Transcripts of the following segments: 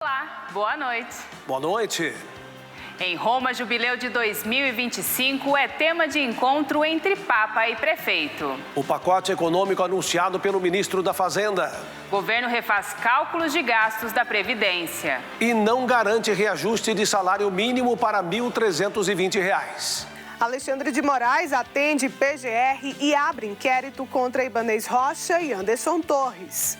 Olá, boa noite. Boa noite. Em Roma, Jubileu de 2025 é tema de encontro entre Papa e Prefeito. O pacote econômico anunciado pelo ministro da Fazenda. Governo refaz cálculos de gastos da Previdência. E não garante reajuste de salário mínimo para R$ 1.320. Alexandre de Moraes atende PGR e abre inquérito contra Ibanez Rocha e Anderson Torres.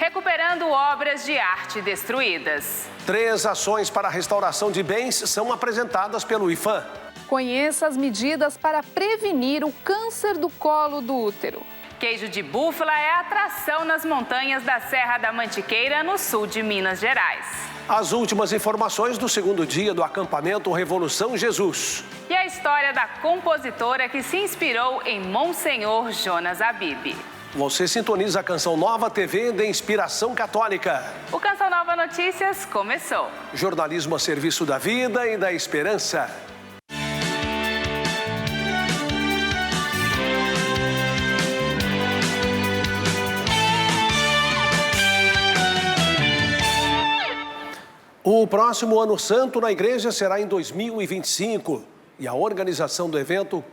Recuperando obras de arte destruídas. 3 ações para a restauração de bens são apresentadas pelo IPHAN. Conheça as medidas para prevenir o câncer do colo do útero. Queijo de búfala é atração nas montanhas da Serra da Mantiqueira, no sul de Minas Gerais. As últimas informações do segundo dia do acampamento Revolução Jesus. E a história da compositora que se inspirou em Monsenhor Jonas Abib. Você sintoniza a Canção Nova TV de Inspiração Católica. O Canção Nova Notícias começou. Jornalismo a serviço da vida e da esperança. O próximo Ano Santo na Igreja será em 2025 e a organização do evento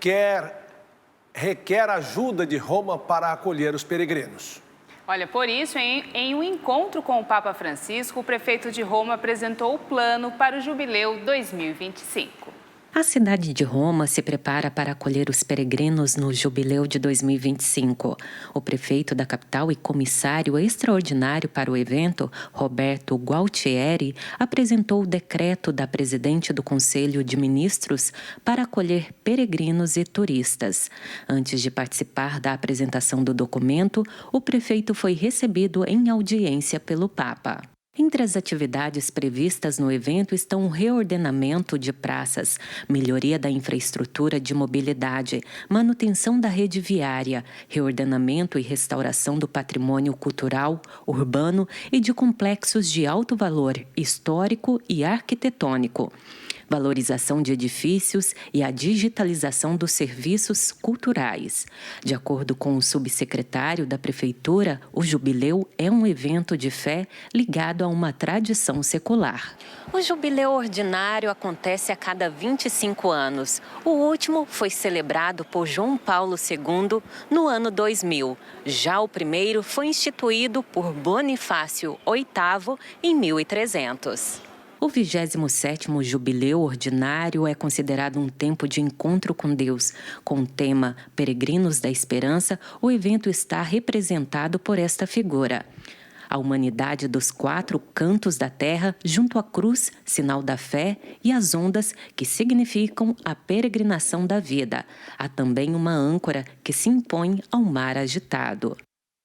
requer ajuda de Roma para acolher os peregrinos. Olha, por isso, em um encontro com o Papa Francisco, o prefeito de Roma apresentou o plano para o Jubileu 2025. A cidade de Roma se prepara para acolher os peregrinos no Jubileu de 2025. O prefeito da capital e comissário extraordinário para o evento, Roberto Gualtieri, apresentou o decreto da presidente do Conselho de Ministros para acolher peregrinos e turistas. Antes de participar da apresentação do documento, o prefeito foi recebido em audiência pelo Papa. Entre as atividades previstas no evento estão o reordenamento de praças, melhoria da infraestrutura de mobilidade, manutenção da rede viária, reordenamento e restauração do patrimônio cultural, urbano e de complexos de alto valor histórico e arquitetônico, valorização de edifícios e a digitalização dos serviços culturais. De acordo com o subsecretário da Prefeitura, o Jubileu é um evento de fé ligado a uma tradição secular. O Jubileu Ordinário acontece a cada 25 anos. O último foi celebrado por João Paulo II no ano 2000. Já o primeiro foi instituído por Bonifácio VIII em 1300. O 27º Jubileu Ordinário é considerado um tempo de encontro com Deus. Com o tema Peregrinos da Esperança, o evento está representado por esta figura. A humanidade dos 4 cantos da terra, junto à cruz, sinal da fé, e as ondas, que significam a peregrinação da vida. Há também uma âncora que se impõe ao mar agitado.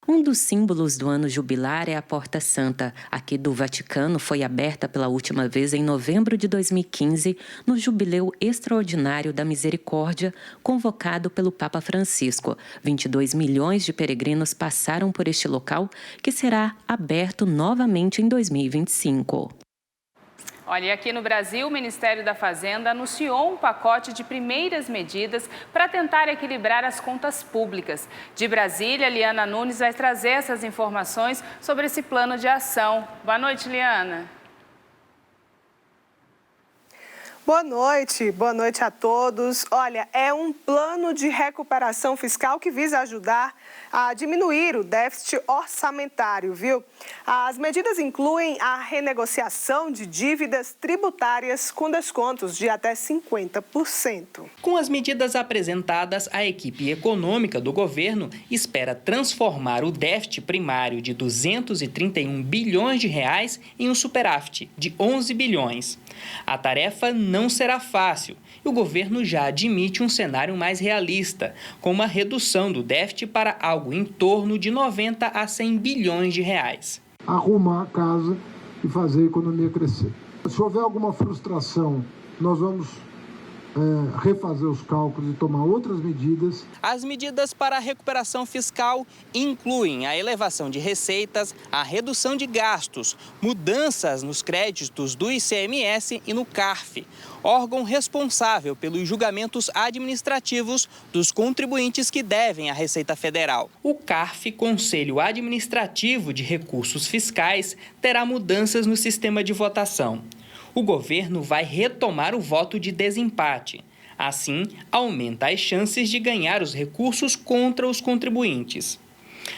Um dos símbolos do ano jubilar é a Porta Santa. Aqui do Vaticano foi aberta pela última vez em novembro de 2015, no Jubileu Extraordinário da Misericórdia, convocado pelo Papa Francisco. 22 milhões de peregrinos passaram por este local, que será aberto novamente em 2025. Olha, e aqui no Brasil, o Ministério da Fazenda anunciou um pacote de primeiras medidas para tentar equilibrar as contas públicas. De Brasília, Liana Nunes vai trazer essas informações sobre esse plano de ação. Boa noite, Liana. Boa noite a todos. Olha, é um plano de recuperação fiscal que visa ajudar a diminuir o déficit orçamentário, viu? As medidas incluem a renegociação de dívidas tributárias com descontos de até 50%. Com as medidas apresentadas, a equipe econômica do governo espera transformar o déficit primário de 231 bilhões de reais em um superávit de 11 bilhões. A tarefa não será fácil e o governo já admite um cenário mais realista, com uma redução do déficit para algo em torno de 90 a 100 bilhões de reais. Arrumar a casa e fazer a economia crescer. Se houver alguma frustração, nós vamos refazer os cálculos e tomar outras medidas. As medidas para a recuperação fiscal incluem a elevação de receitas, a redução de gastos, mudanças nos créditos do ICMS e no CARF, órgão responsável pelos julgamentos administrativos dos contribuintes que devem à Receita Federal. O CARF, Conselho Administrativo de Recursos Fiscais, terá mudanças no sistema de votação. O governo vai retomar o voto de desempate. Assim, aumenta as chances de ganhar os recursos contra os contribuintes.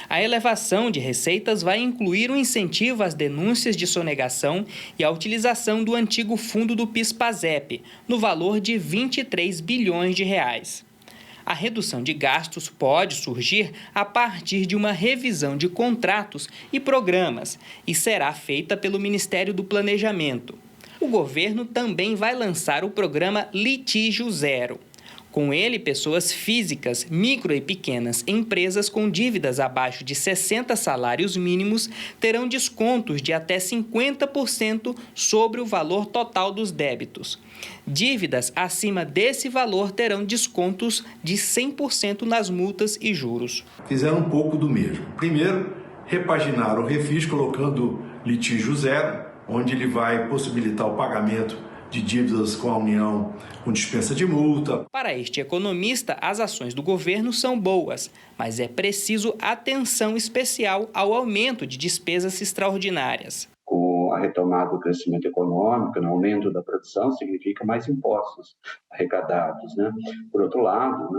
A elevação de receitas vai incluir um incentivo às denúncias de sonegação e à utilização do antigo fundo do PIS/PASEP, no valor de 23 bilhões de reais. A redução de gastos pode surgir a partir de uma revisão de contratos e programas e será feita pelo Ministério do Planejamento. O governo também vai lançar o programa Litígio Zero. Com ele, pessoas físicas, micro e pequenas empresas com dívidas abaixo de 60 salários mínimos terão descontos de até 50% sobre o valor total dos débitos. Dívidas acima desse valor terão descontos de 100% nas multas e juros. Fizeram um pouco do mesmo. Primeiro, repaginar o refis colocando litígio zero, onde ele vai possibilitar o pagamento de dívidas com a União com dispensa de multa. Para este economista, as ações do governo são boas, mas é preciso atenção especial ao aumento de despesas extraordinárias. Com a retomada do crescimento econômico, o aumento da produção significa mais impostos arrecadados, né? Por outro lado,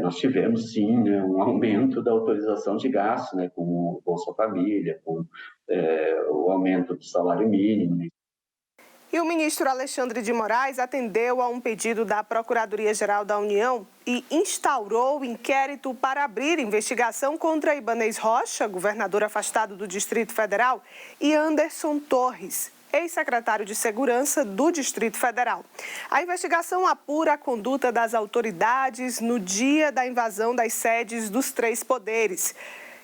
nós tivemos, sim, um aumento da autorização de gasto, com o Bolsa Família, com o aumento do salário mínimo. E o ministro Alexandre de Moraes atendeu a um pedido da Procuradoria-Geral da União e instaurou o inquérito para abrir investigação contra Ibanez Rocha, governador afastado do Distrito Federal, e Anderson Torres, ex-secretário de Segurança do Distrito Federal. A investigação apura a conduta das autoridades no dia da invasão das sedes dos três poderes.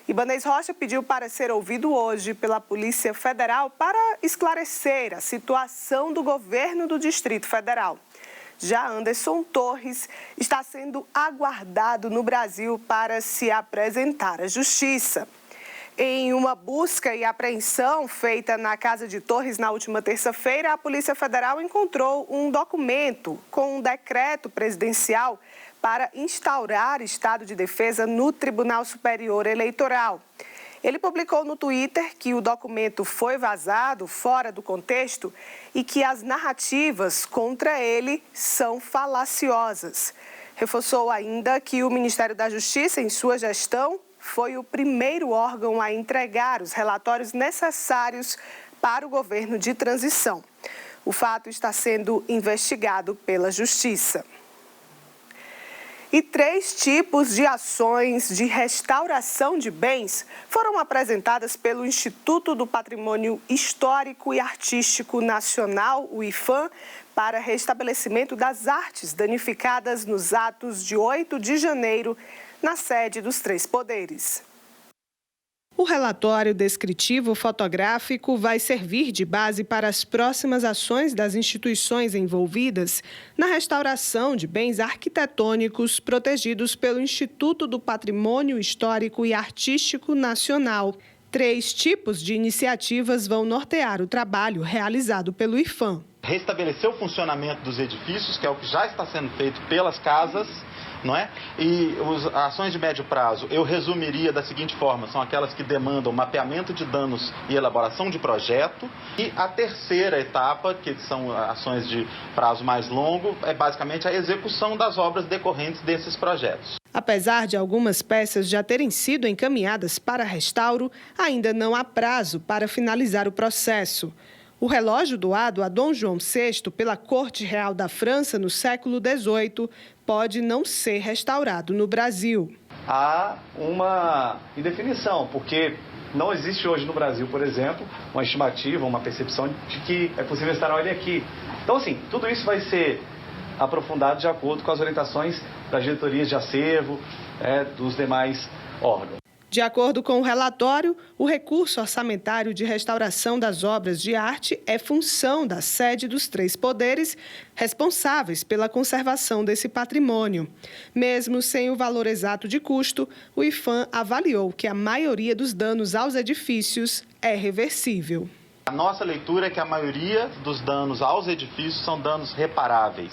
Ibanez Rocha pediu para ser ouvido hoje pela Polícia Federal para esclarecer a situação do governo do Distrito Federal. Já Anderson Torres está sendo aguardado no Brasil para se apresentar à Justiça. Em uma busca e apreensão feita na casa de Torres na última terça-feira, a Polícia Federal encontrou um documento com um decreto presidencial para instaurar estado de defesa no Tribunal Superior Eleitoral. Ele publicou no Twitter que o documento foi vazado fora do contexto e que as narrativas contra ele são falaciosas. Reforçou ainda que o Ministério da Justiça, em sua gestão, foi o primeiro órgão a entregar os relatórios necessários para o governo de transição. O fato está sendo investigado pela Justiça. E 3 tipos de ações de restauração de bens foram apresentadas pelo Instituto do Patrimônio Histórico e Artístico Nacional, o IPHAN, para restabelecimento das artes danificadas nos atos de 8 de janeiro, na sede dos três poderes. O relatório descritivo fotográfico vai servir de base para as próximas ações das instituições envolvidas na restauração de bens arquitetônicos protegidos pelo Instituto do Patrimônio Histórico e Artístico Nacional. 3 tipos de iniciativas vão nortear o trabalho realizado pelo IPHAN. Restabelecer o funcionamento dos edifícios, que é o que já está sendo feito pelas casas, não é? E as ações de médio prazo, eu resumiria da seguinte forma: são aquelas que demandam mapeamento de danos e elaboração de projeto. E a terceira etapa, que são ações de prazo mais longo, é basicamente a execução das obras decorrentes desses projetos. Apesar de algumas peças já terem sido encaminhadas para restauro, ainda não há prazo para finalizar o processo. O relógio doado a Dom João VI pela Corte Real da França no século XVIII pode não ser restaurado no Brasil. Há uma indefinição, porque não existe hoje no Brasil, por exemplo, uma estimativa, uma percepção de que é possível restaurar ele aqui. Então, assim, tudo isso vai ser aprofundado de acordo com as orientações das diretorias de acervo, dos demais órgãos. De acordo com o relatório, o recurso orçamentário de restauração das obras de arte é função da sede dos 3 poderes responsáveis pela conservação desse patrimônio. Mesmo sem o valor exato de custo, o IPHAN avaliou que a maioria dos danos aos edifícios é reversível. A nossa leitura é que a maioria dos danos aos edifícios são danos reparáveis.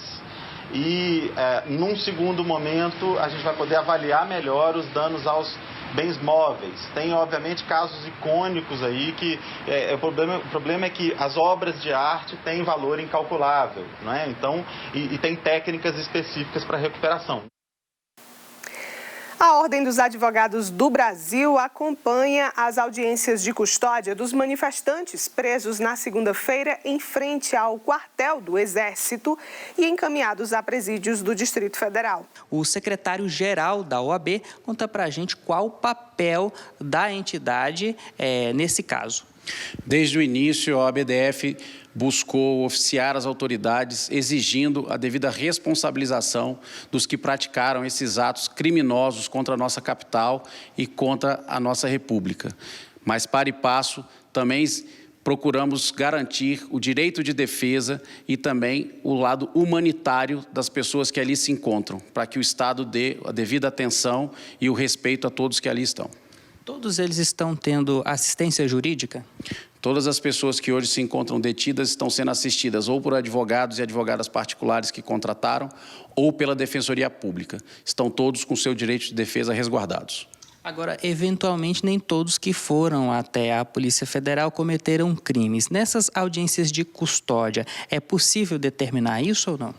E, num segundo momento, a gente vai poder avaliar melhor os danos aos bens móveis. Tem, obviamente, casos icônicos aí que o problema é que as obras de arte têm valor incalculável, não é? Então, e tem técnicas específicas para recuperação. A Ordem dos Advogados do Brasil acompanha as audiências de custódia dos manifestantes presos na segunda-feira em frente ao quartel do Exército e encaminhados a presídios do Distrito Federal. O secretário-geral da OAB conta pra gente qual o papel da entidade nesse caso. Desde o início, a OABDF buscou oficiar as autoridades exigindo a devida responsabilização dos que praticaram esses atos criminosos contra a nossa capital e contra a nossa República. Mas, para e passo, também procuramos garantir o direito de defesa e também o lado humanitário das pessoas que ali se encontram, para que o Estado dê a devida atenção e o respeito a todos que ali estão. Todos eles estão tendo assistência jurídica? Todas as pessoas que hoje se encontram detidas estão sendo assistidas ou por advogados e advogadas particulares que contrataram ou pela Defensoria Pública. Estão todos com seu direito de defesa resguardados. Agora, eventualmente, nem todos que foram até a Polícia Federal cometeram crimes. Nessas audiências de custódia, é possível determinar isso ou não?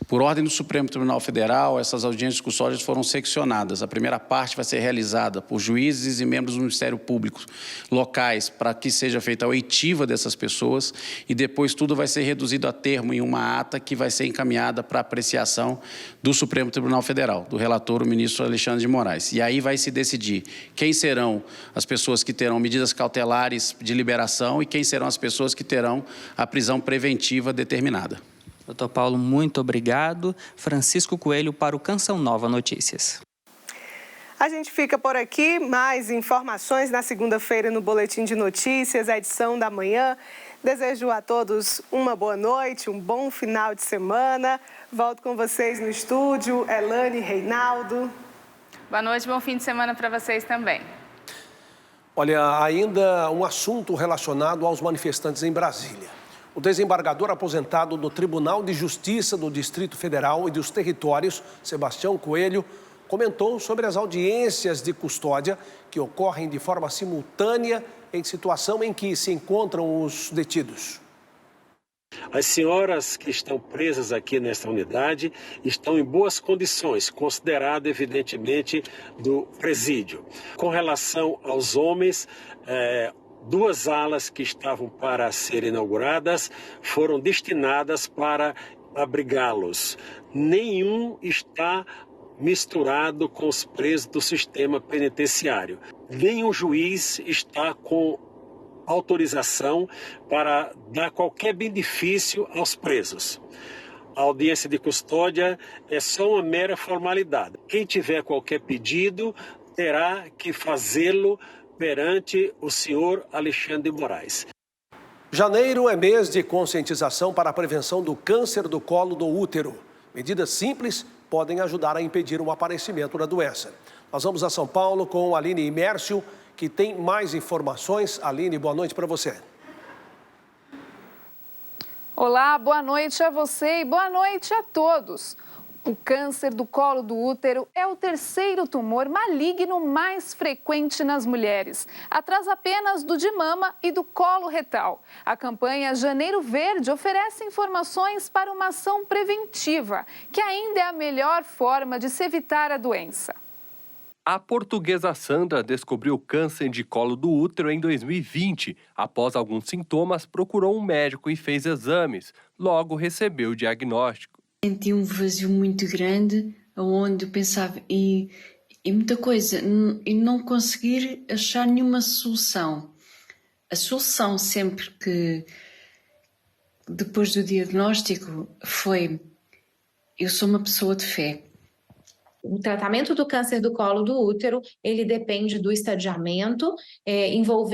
Por ordem do Supremo Tribunal Federal, essas audiências de custódia foram seccionadas. A primeira parte vai ser realizada por juízes e membros do Ministério Público locais para que seja feita a oitiva dessas pessoas e depois tudo vai ser reduzido a termo em uma ata que vai ser encaminhada para apreciação do Supremo Tribunal Federal, do relator, o ministro Alexandre de Moraes. E aí vai se decidir quem serão as pessoas que terão medidas cautelares de liberação e quem serão as pessoas que terão a prisão preventiva determinada. Doutor Paulo, muito obrigado. Francisco Coelho para o Canção Nova Notícias. A gente fica por aqui. Mais informações na segunda-feira no Boletim de Notícias, a edição da manhã. Desejo a todos uma boa noite, um bom final de semana. Volto com vocês no estúdio, Elane, Reinaldo. Boa noite, bom fim de semana para vocês também. Olha, ainda um assunto relacionado aos manifestantes em Brasília. O desembargador aposentado do Tribunal de Justiça do Distrito Federal e dos Territórios, Sebastião Coelho, comentou sobre as audiências de custódia que ocorrem de forma simultânea em situação em que se encontram os detidos. As senhoras que estão presas aqui nesta unidade estão em boas condições, considerado evidentemente do presídio. Com relação aos homens, 2 alas que estavam para ser inauguradas foram destinadas para abrigá-los. Nenhum está misturado com os presos do sistema penitenciário. Nenhum juiz está com autorização para dar qualquer benefício aos presos. A audiência de custódia é só uma mera formalidade. Quem tiver qualquer pedido terá que fazê-lo perante o senhor Alexandre de Moraes. Janeiro é mês de conscientização para a prevenção do câncer do colo do útero. Medidas simples podem ajudar a impedir o aparecimento da doença. Nós vamos a São Paulo com a Aline Imércio, que tem mais informações. Aline, boa noite para você. Olá, boa noite a você e boa noite a todos. O câncer do colo do útero é o 3º tumor maligno mais frequente nas mulheres, atrás apenas do de mama e do colo retal. A campanha Janeiro Verde oferece informações para uma ação preventiva, que ainda é a melhor forma de se evitar a doença. A portuguesa Sandra descobriu câncer de colo do útero em 2020. Após alguns sintomas, procurou um médico e fez exames. Logo recebeu o diagnóstico. Senti um vazio muito grande, onde eu pensava e muita coisa, e não conseguir achar nenhuma solução. A solução sempre que, depois do diagnóstico, foi: eu sou uma pessoa de fé O tratamento do câncer do colo do útero, ele depende do estadiamento,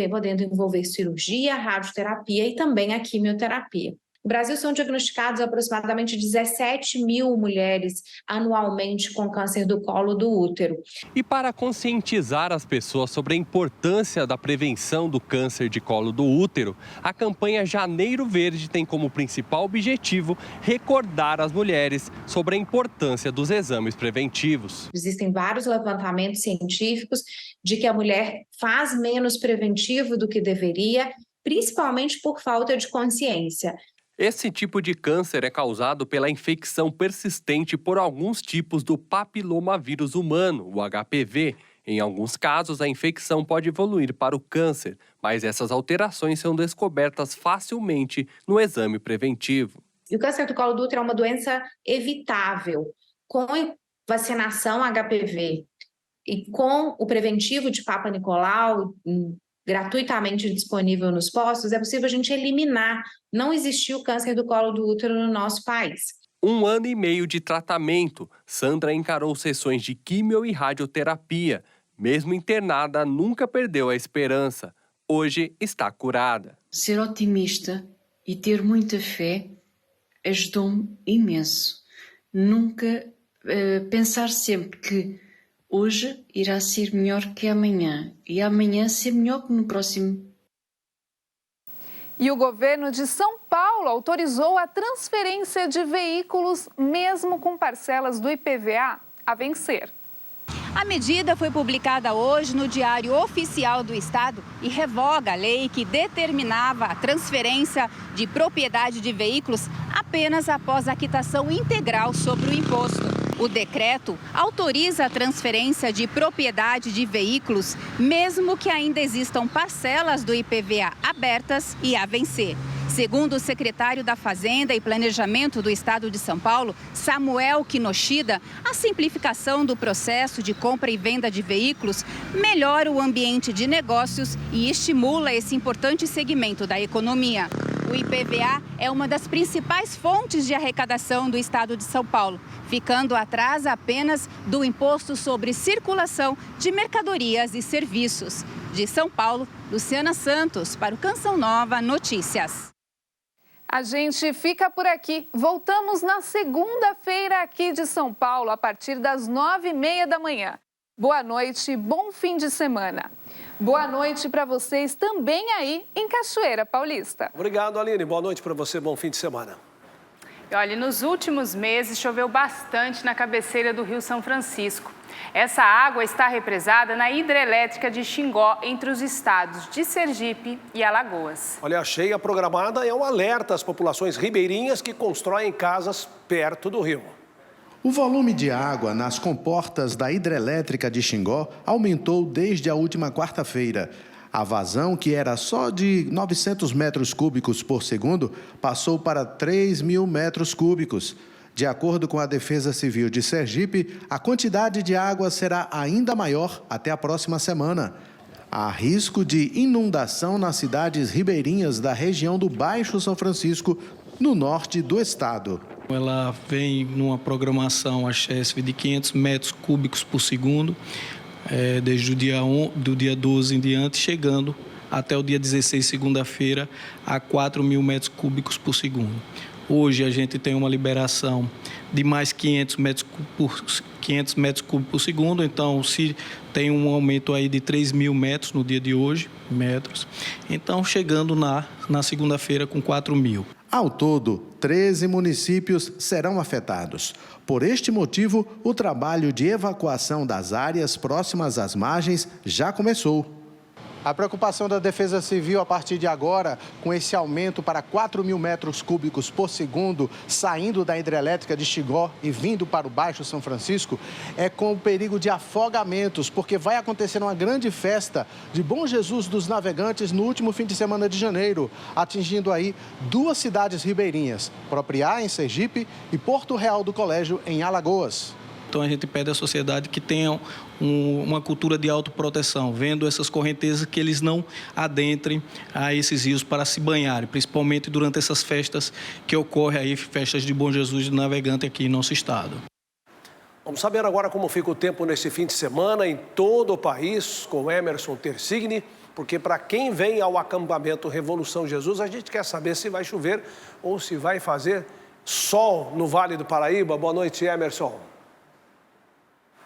podendo envolver cirurgia, radioterapia e também a quimioterapia. No Brasil são diagnosticados aproximadamente 17 mil mulheres anualmente com câncer do colo do útero. E para conscientizar as pessoas sobre a importância da prevenção do câncer de colo do útero, a campanha Janeiro Verde tem como principal objetivo recordar as mulheres sobre a importância dos exames preventivos. Existem vários levantamentos científicos de que a mulher faz menos preventivo do que deveria, principalmente por falta de consciência. Esse tipo de câncer é causado pela infecção persistente por alguns tipos do papilomavírus humano, o HPV. Em alguns casos, a infecção pode evoluir para o câncer, mas essas alterações são descobertas facilmente no exame preventivo. E o câncer do colo do útero é uma doença evitável. Com vacinação HPV e com o preventivo de Papa Nicolau, gratuitamente disponível nos postos, é possível a gente eliminar, não existir o câncer do colo do útero no nosso país. 1 ano e meio de tratamento, Sandra encarou sessões de quimio e radioterapia. Mesmo internada, nunca perdeu a esperança. Hoje está curada. Ser otimista e ter muita fé ajudou-me imenso. Nunca pensar sempre que hoje irá ser melhor que amanhã e amanhã ser melhor que no próximo. E o governo de São Paulo autorizou a transferência de veículos, mesmo com parcelas do IPVA a vencer. A medida foi publicada hoje no Diário Oficial do Estado e revoga a lei que determinava a transferência de propriedade de veículos apenas após a quitação integral sobre o imposto. O decreto autoriza a transferência de propriedade de veículos, mesmo que ainda existam parcelas do IPVA abertas e a vencer. Segundo o secretário da Fazenda e Planejamento do Estado de São Paulo, Samuel Kinoshida, a simplificação do processo de compra e venda de veículos melhora o ambiente de negócios e estimula esse importante segmento da economia. O IPVA é uma das principais fontes de arrecadação do Estado de São Paulo, ficando atrás apenas do Imposto sobre Circulação de Mercadorias e Serviços. De São Paulo, Luciana Santos, para o Canção Nova Notícias. A gente fica por aqui. Voltamos na segunda-feira aqui de São Paulo, a partir das 9h30 da manhã. Boa noite, bom fim de semana. Boa noite para vocês também aí em Cachoeira Paulista. Obrigado, Aline. Boa noite para você, bom fim de semana. E olha, nos últimos meses choveu bastante na cabeceira do Rio São Francisco. Essa água está represada na hidrelétrica de Xingó, entre os estados de Sergipe e Alagoas. Olha, a cheia programada é um alerta às populações ribeirinhas que constroem casas perto do rio. O volume de água nas comportas da hidrelétrica de Xingó aumentou desde a última quarta-feira. A vazão, que era só de 900 metros cúbicos por segundo, passou para 3.000 metros cúbicos. De acordo com a Defesa Civil de Sergipe, a quantidade de água será ainda maior até a próxima semana. Há risco de inundação nas cidades ribeirinhas da região do Baixo São Francisco, no norte do estado. Ela vem numa programação, a CHESF, de 500 metros cúbicos por segundo, desde do dia 12 em diante, chegando até o dia 16, segunda-feira, a 4.000 metros cúbicos por segundo. Hoje a gente tem uma liberação de mais 500 metros cúbicos por segundo, então se tem um aumento aí de 3.000 metros no dia de hoje, então chegando na segunda-feira com 4.000. Ao todo, 13 municípios serão afetados. Por este motivo, o trabalho de evacuação das áreas próximas às margens já começou. A preocupação da Defesa Civil a partir de agora, com esse aumento para 4.000 metros cúbicos por segundo, saindo da hidrelétrica de Xingó e vindo para o Baixo São Francisco, é com o perigo de afogamentos, porque vai acontecer uma grande festa de Bom Jesus dos Navegantes no último fim de semana de janeiro, atingindo aí 2 cidades ribeirinhas, Propriá, em Sergipe, e Porto Real do Colégio, em Alagoas. Então a gente pede à sociedade que tenham uma cultura de autoproteção, vendo essas correntezas, que eles não adentrem a esses rios para se banharem, principalmente durante essas festas que ocorrem aí, festas de Bom Jesus do Navegante aqui em nosso estado. Vamos saber agora como fica o tempo nesse fim de semana em todo o país com Emerson Tersigni, porque para quem vem ao acampamento Revolução Jesus, a gente quer saber se vai chover ou se vai fazer sol no Vale do Paraíba. Boa noite, Emerson.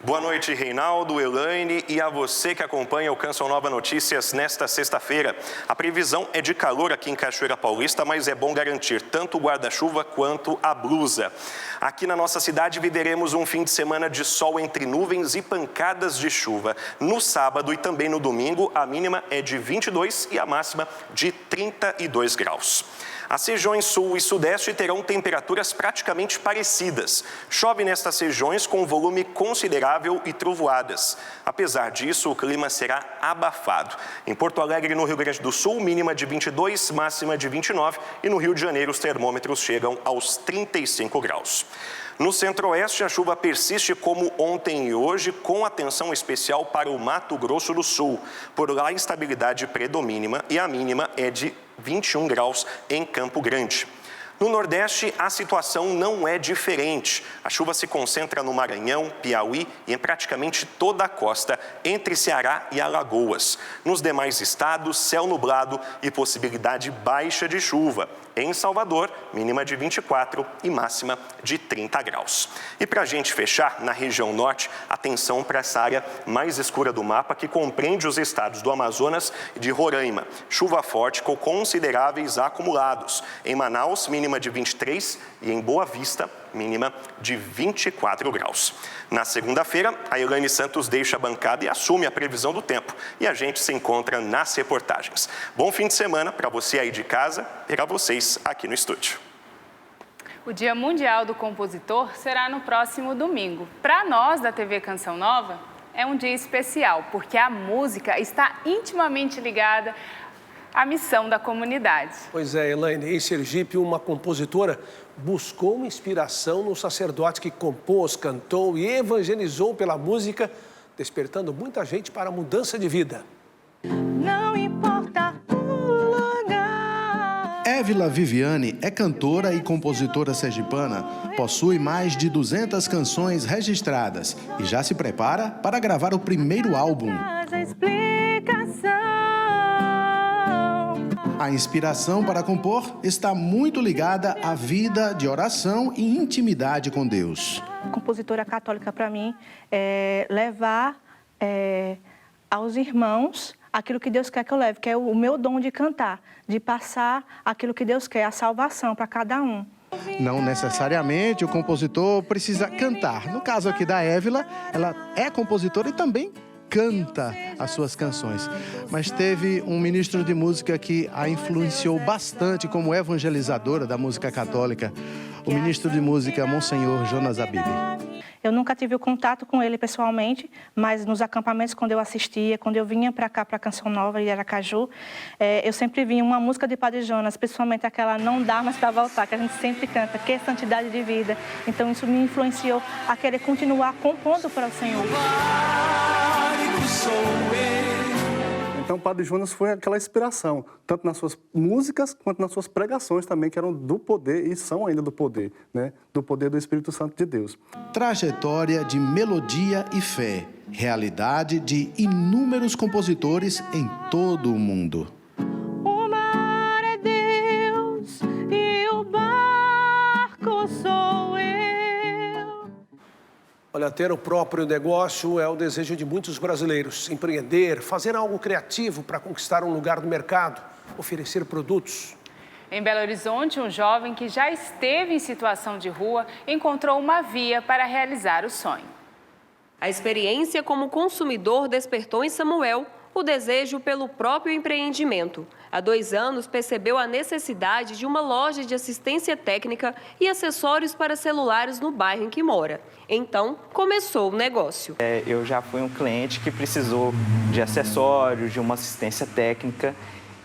Boa noite, Reinaldo, Elaine e a você que acompanha o Canção Nova Notícias nesta sexta-feira. A previsão é de calor aqui em Cachoeira Paulista, mas é bom garantir tanto o guarda-chuva quanto a blusa. Aqui na nossa cidade viveremos um fim de semana de sol entre nuvens e pancadas de chuva. No sábado e também no domingo, a mínima é de 22 e a máxima de 32 graus. As regiões sul e sudeste terão temperaturas praticamente parecidas. Chove nestas regiões com volume considerável e trovoadas. Apesar disso, o clima será abafado. Em Porto Alegre e no Rio Grande do Sul, mínima de 22, máxima de 29. E no Rio de Janeiro, os termômetros chegam aos 35 graus. No centro-oeste, a chuva persiste como ontem e hoje, com atenção especial para o Mato Grosso do Sul. Por lá, a instabilidade predomina e a mínima é de 21 graus em Campo Grande. No Nordeste, a situação não é diferente. A chuva se concentra no Maranhão, Piauí e em praticamente toda a costa, entre Ceará e Alagoas. Nos demais estados, céu nublado e possibilidade baixa de chuva. Em Salvador, mínima de 24 e máxima de 30 graus. E para a gente fechar, na região norte, atenção para essa área mais escura do mapa que compreende os estados do Amazonas e de Roraima. Chuva forte com consideráveis acumulados. Em Manaus, mínima de 23 e em Boa Vista, mínima de 24 graus. Na segunda-feira, a Elaine Santos deixa a bancada e assume a previsão do tempo. E a gente se encontra nas reportagens. Bom fim de semana para você aí de casa e para vocês aqui no estúdio. O Dia Mundial do Compositor será no próximo domingo. Para nós da TV Canção Nova, é um dia especial, porque a música está intimamente ligada à missão da comunidade. Pois é, Elaine, em Sergipe, uma compositora buscou uma inspiração no sacerdote que compôs, cantou e evangelizou pela música, despertando muita gente para a mudança de vida. Não importa o lugar. Évila Viviane é cantora e compositora sergipana, possui mais de 200 canções registradas e já se prepara para gravar o primeiro álbum. A inspiração para compor está muito ligada à vida de oração e intimidade com Deus. Compositora católica para mim é levar aos irmãos aquilo que Deus quer que eu leve, que é o meu dom de cantar, de passar aquilo que Deus quer, a salvação para cada um. Não necessariamente o compositor precisa cantar. No caso aqui da Évila, ela é compositora e também canta as suas canções. Mas teve um ministro de música que a influenciou bastante como evangelizadora da música católica, o ministro de música Monsenhor Jonas Abib. Eu nunca tive o contato com ele pessoalmente, mas nos acampamentos, quando eu assistia, quando eu vinha para cá, para a Canção Nova em Aracaju, eu sempre vinha uma música de Padre Jonas, principalmente aquela Não Dá Mais Para Voltar, que a gente sempre canta, que é santidade de vida. Então isso me influenciou a querer continuar compondo para o Senhor. Então, o Padre Jonas foi aquela inspiração, tanto nas suas músicas quanto nas suas pregações também, que eram do poder e são ainda do poder, né? Do poder do Espírito Santo de Deus. Trajetória de melodia e fé, realidade de inúmeros compositores em todo o mundo. O mar é Deus e o barco sou eu. Olha, ter o próprio negócio é o desejo de muitos brasileiros. Empreender, fazer algo criativo para conquistar um lugar no mercado, oferecer produtos. Em Belo Horizonte, um jovem que já esteve em situação de rua encontrou uma via para realizar o sonho. A experiência como consumidor despertou em Samuel o desejo pelo próprio empreendimento. Há 2 anos, percebeu a necessidade de uma loja de assistência técnica e acessórios para celulares no bairro em que mora. Então, começou o negócio. Eu já fui um cliente que precisou de acessórios, de uma assistência técnica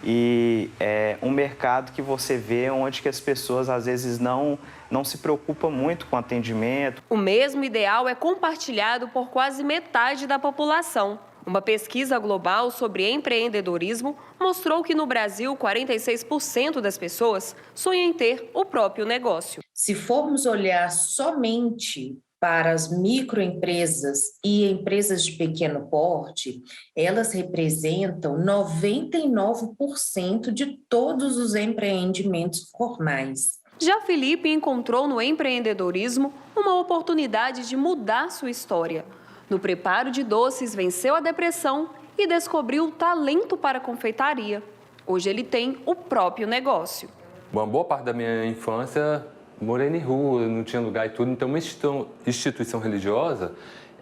e é um mercado que você vê onde que as pessoas às vezes não se preocupam muito com atendimento. O mesmo ideal é compartilhado por quase metade da população. Uma pesquisa global sobre empreendedorismo mostrou que no Brasil 46% das pessoas sonham em ter o próprio negócio. Se formos olhar somente para as microempresas e empresas de pequeno porte, elas representam 99% de todos os empreendimentos formais. Já Felipe encontrou no empreendedorismo uma oportunidade de mudar sua história. No preparo de doces, venceu a depressão e descobriu o talento para a confeitaria. Hoje ele tem o próprio negócio. Uma boa parte da minha infância morei em rua, não tinha lugar e tudo, então uma instituição religiosa,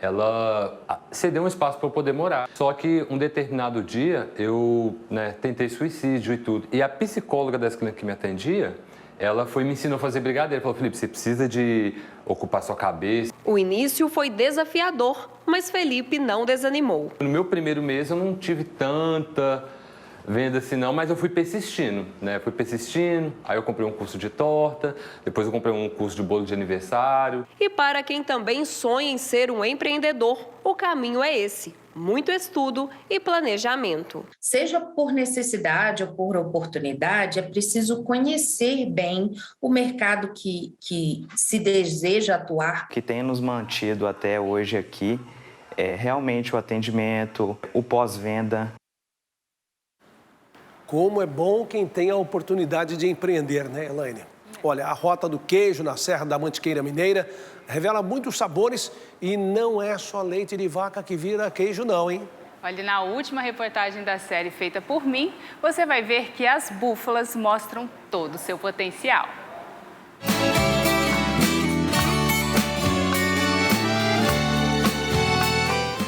ela cedeu um espaço para eu poder morar. Só que um determinado dia eu tentei suicídio e tudo. E a psicóloga dessa clínica que me atendia, ela me ensinou a fazer brigadeiro. Falou, Felipe, você precisa de ocupar sua cabeça. O início foi desafiador, mas Felipe não desanimou. No meu primeiro mês eu não tive tanta venda assim não, mas eu fui persistindo, Fui persistindo, aí eu comprei um curso de torta, depois eu comprei um curso de bolo de aniversário. E para quem também sonha em ser um empreendedor, o caminho é esse: muito estudo e planejamento. Seja por necessidade ou por oportunidade, é preciso conhecer bem o mercado que se deseja atuar. O que tem nos mantido até hoje aqui é realmente o atendimento, o pós-venda. Como é bom quem tem a oportunidade de empreender, né, Elaine? Olha, a rota do queijo na Serra da Mantiqueira Mineira revela muitos sabores e não é só leite de vaca que vira queijo não, hein? Olha, na última reportagem da série feita por mim, você vai ver que as búfalas mostram todo o seu potencial.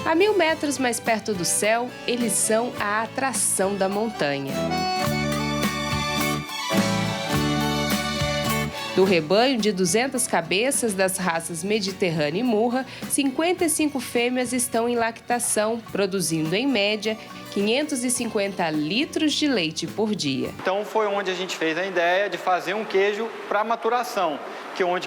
A 1000 metros mais perto do céu, eles são a atração da montanha. Do rebanho de 200 cabeças das raças Mediterrânea e Murra, 55 fêmeas estão em lactação, produzindo em média 550 litros de leite por dia. Então foi onde a gente fez a ideia de fazer um queijo para maturação,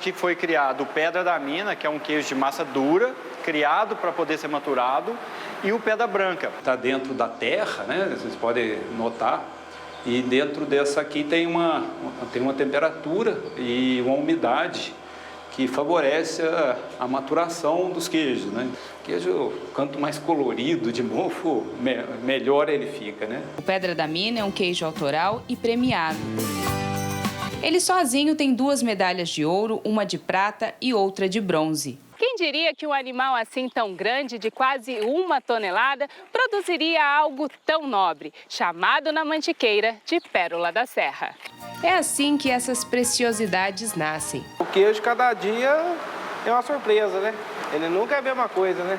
que foi criado o Pedra da Mina, que é um queijo de massa dura, criado para poder ser maturado, e o Pedra Branca. Está dentro da terra, né? Vocês podem notar, e dentro dessa aqui tem uma temperatura e uma umidade que favorece a maturação dos queijos, né? O queijo, quanto mais colorido de mofo, melhor ele fica, né? O Pedra da Mina é um queijo autoral e premiado. Ele sozinho tem 2 medalhas de ouro, uma de prata e outra de bronze. Quem diria que um animal assim tão grande, de quase 1 tonelada, produziria algo tão nobre, chamado na Mantiqueira de Pérola da Serra? É assim que essas preciosidades nascem. O queijo, cada dia, é uma surpresa, né? Ele nunca é a mesma coisa, né?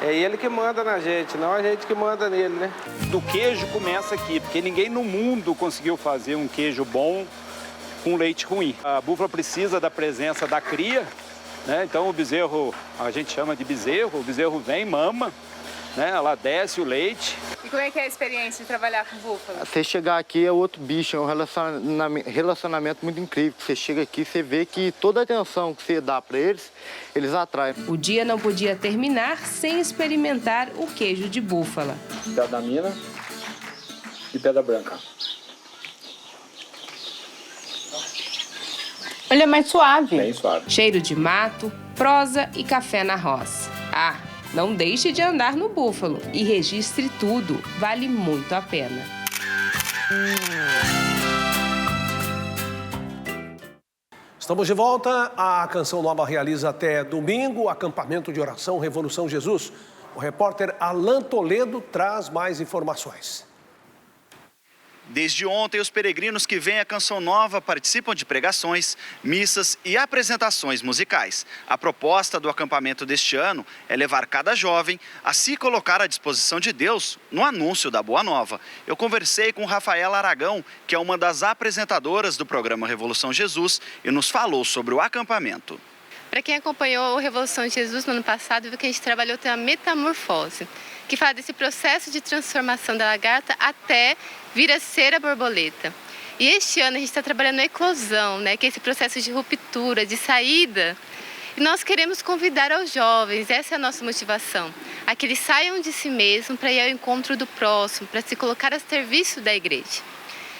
É ele que manda na gente, não a gente que manda nele, né? Do queijo começa aqui, porque ninguém no mundo conseguiu fazer um queijo bom com leite ruim. A búfala precisa da presença da cria, né? Então o bezerro, a gente chama de bezerro, o bezerro vem, mama, né? Ela desce o leite. E como é que é a experiência de trabalhar com búfala? Você chegar aqui é outro bicho, é um relacionamento muito incrível. Você chega aqui, você vê que toda a atenção que você dá para eles, eles atraem. O dia não podia terminar sem experimentar o queijo de búfala. Pedra da Mina e Pedra Branca. Ele é mais suave. Bem suave. Cheiro de mato, prosa e café na roça. Ah, não deixe de andar no búfalo e registre tudo. Vale muito a pena. Estamos de volta. A Canção Nova realiza até domingo o acampamento de oração Revolução Jesus. O repórter Alan Toledo traz mais informações. Desde ontem, os peregrinos que vêm à Canção Nova participam de pregações, missas e apresentações musicais. A proposta do acampamento deste ano é levar cada jovem a se colocar à disposição de Deus no anúncio da Boa Nova. Eu conversei com Rafaela Aragão, que é uma das apresentadoras do programa Revolução Jesus, e nos falou sobre o acampamento. Para quem acompanhou o Revolução Jesus no ano passado, viu que a gente trabalhou tem a metamorfose, que fala desse processo de transformação da lagarta até vir a ser a borboleta. E este ano a gente está trabalhando a eclosão, né, que é esse processo de ruptura, de saída. E nós queremos convidar aos jovens, essa é a nossa motivação, a que eles saiam de si mesmos para ir ao encontro do próximo, para se colocar a serviço da igreja.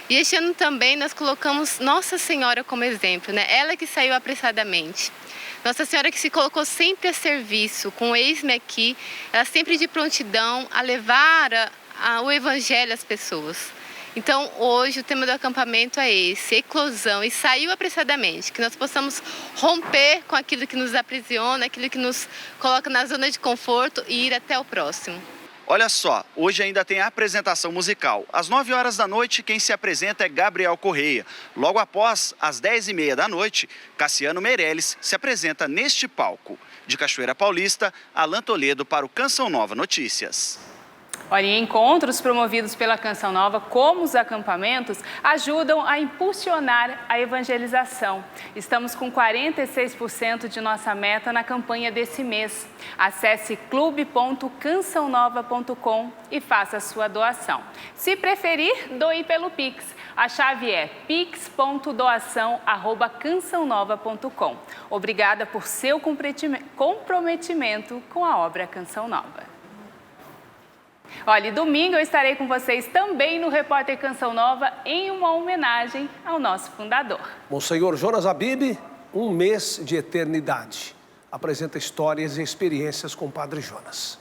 E este ano também nós colocamos Nossa Senhora como exemplo, né? Ela que saiu apressadamente. Nossa Senhora que se colocou sempre a serviço, com eis-me aqui, ela sempre de prontidão a levar o Evangelho às pessoas. Então, hoje, o tema do acampamento é esse, eclosão, e saiu apressadamente, que nós possamos romper com aquilo que nos aprisiona, aquilo que nos coloca na zona de conforto e ir até o próximo. Olha só, hoje ainda tem a apresentação musical. Às 9 horas da noite, quem se apresenta é Gabriel Correia. Logo após, às 10h30 da noite, Cassiano Meirelles se apresenta neste palco. De Cachoeira Paulista, Alan Toledo para o Canção Nova Notícias. Olha, encontros promovidos pela Canção Nova, como os acampamentos, ajudam a impulsionar a evangelização. Estamos com 46% de nossa meta na campanha desse mês. Acesse clube.cançãonova.com e faça a sua doação. Se preferir, doe pelo Pix. A chave é pix.doação@cançãonova.com. Obrigada por seu comprometimento com a obra Canção Nova. Olha, domingo eu estarei com vocês também no Repórter Canção Nova em uma homenagem ao nosso fundador. Monsenhor Jonas Abib, um mês de eternidade. Apresenta histórias e experiências com o Padre Jonas.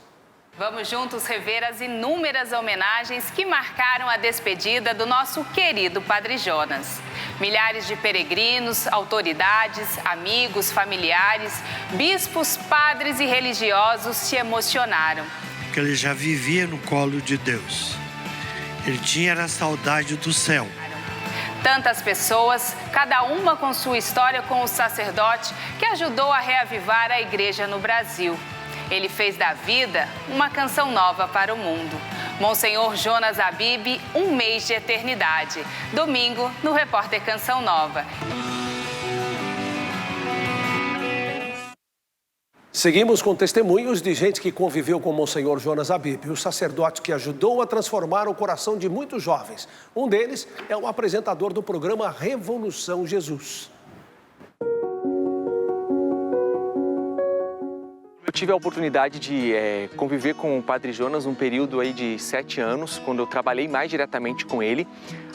Vamos juntos rever as inúmeras homenagens que marcaram a despedida do nosso querido Padre Jonas. Milhares de peregrinos, autoridades, amigos, familiares, bispos, padres e religiosos se emocionaram. Que ele já vivia no colo de Deus. Ele tinha a saudade do céu. Tantas pessoas, cada uma com sua história com o sacerdote que ajudou a reavivar a igreja no Brasil. Ele fez da vida uma canção nova para o mundo. Monsenhor Jonas Abib, um mês de eternidade. Domingo, no Repórter Canção Nova. Seguimos com testemunhos de gente que conviveu com Monsenhor Jonas Abib, o sacerdote que ajudou a transformar o coração de muitos jovens. Um deles é o apresentador do programa Revolução Jesus. Eu tive a oportunidade de conviver com o Padre Jonas um período aí de 7 anos, quando eu trabalhei mais diretamente com ele.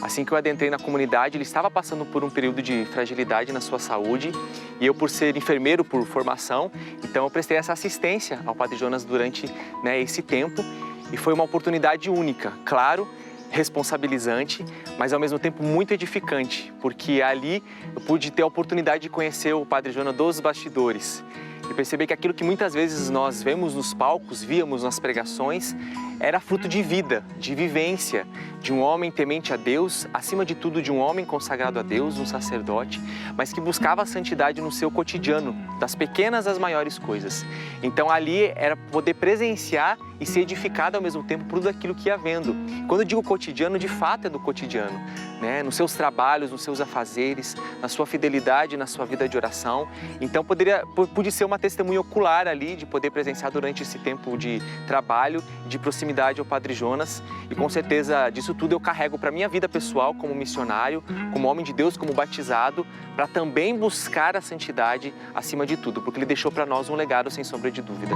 Assim que eu adentrei na comunidade, ele estava passando por um período de fragilidade na sua saúde e eu, por ser enfermeiro por formação, então eu prestei essa assistência ao Padre Jonas durante esse tempo e foi uma oportunidade única, claro, responsabilizante, mas ao mesmo tempo muito edificante, porque ali eu pude ter a oportunidade de conhecer o Padre Jonas dos bastidores. E perceber que aquilo que muitas vezes nós vemos nos palcos, víamos nas pregações, era fruto de vida, de vivência, de um homem temente a Deus, acima de tudo de um homem consagrado a Deus, um sacerdote, mas que buscava a santidade no seu cotidiano, das pequenas às maiores coisas. Então ali era poder presenciar e ser edificado ao mesmo tempo por tudo aquilo que ia vendo. Quando eu digo cotidiano, de fato é do cotidiano, né? Nos seus trabalhos, nos seus afazeres, na sua fidelidade, na sua vida de oração. Então pude ser uma testemunha ocular ali, de poder presenciar durante esse tempo de trabalho, de proximidade ao Padre Jonas. E com certeza disso tudo eu carrego para a minha vida pessoal como missionário, como homem de Deus, como batizado, para também buscar a santidade acima de tudo, porque ele deixou para nós um legado sem sombra de dúvida.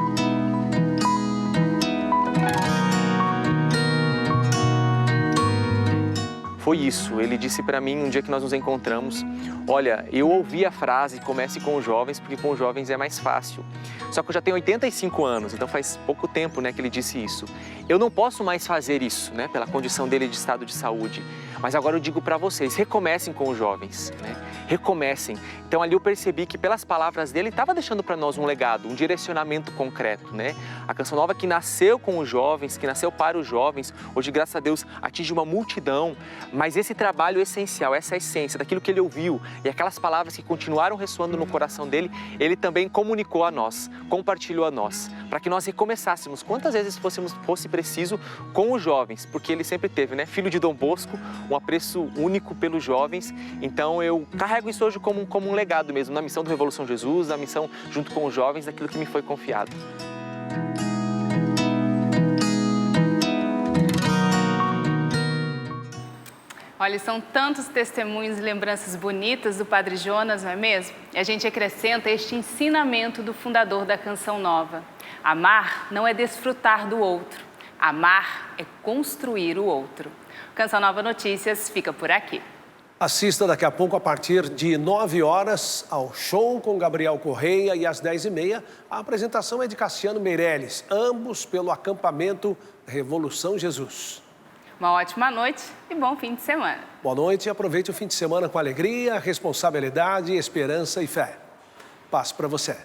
Foi isso, ele disse para mim um dia que nós nos encontramos, olha, eu ouvi a frase comece com os jovens, porque com os jovens é mais fácil. Só que eu já tenho 85 anos, então faz pouco tempo que ele disse isso. Eu não posso mais fazer isso, pela condição dele de estado de saúde. Mas agora eu digo para vocês, recomecem com os jovens, recomecem. Então ali eu percebi que pelas palavras dele estava deixando para nós um legado, um direcionamento concreto, A Canção Nova que nasceu com os jovens, que nasceu para os jovens, hoje graças a Deus atinge uma multidão, mas esse trabalho essencial, essa essência daquilo que ele ouviu e aquelas palavras que continuaram ressoando no coração dele, ele também comunicou a nós, compartilhou a nós, para que nós recomeçássemos quantas vezes fosse preciso com os jovens, porque ele sempre teve, filho de Dom Bosco, um apreço único pelos jovens. Então eu carrego isso hoje como um legado mesmo, na missão do Revolução Jesus, na missão junto com os jovens, daquilo que me foi confiado. Olha, são tantos testemunhos e lembranças bonitas do Padre Jonas, não é mesmo? E a gente acrescenta este ensinamento do fundador da Canção Nova. Amar não é desfrutar do outro, amar é construir o outro. Canção Nova Notícias fica por aqui. Assista daqui a pouco, a partir de 9 horas, ao show com Gabriel Correia e às 10h30, a apresentação é de Cassiano Meirelles, ambos pelo acampamento Revolução Jesus. Uma ótima noite e bom fim de semana. Boa noite e aproveite o fim de semana com alegria, responsabilidade, esperança e fé. Paz para você.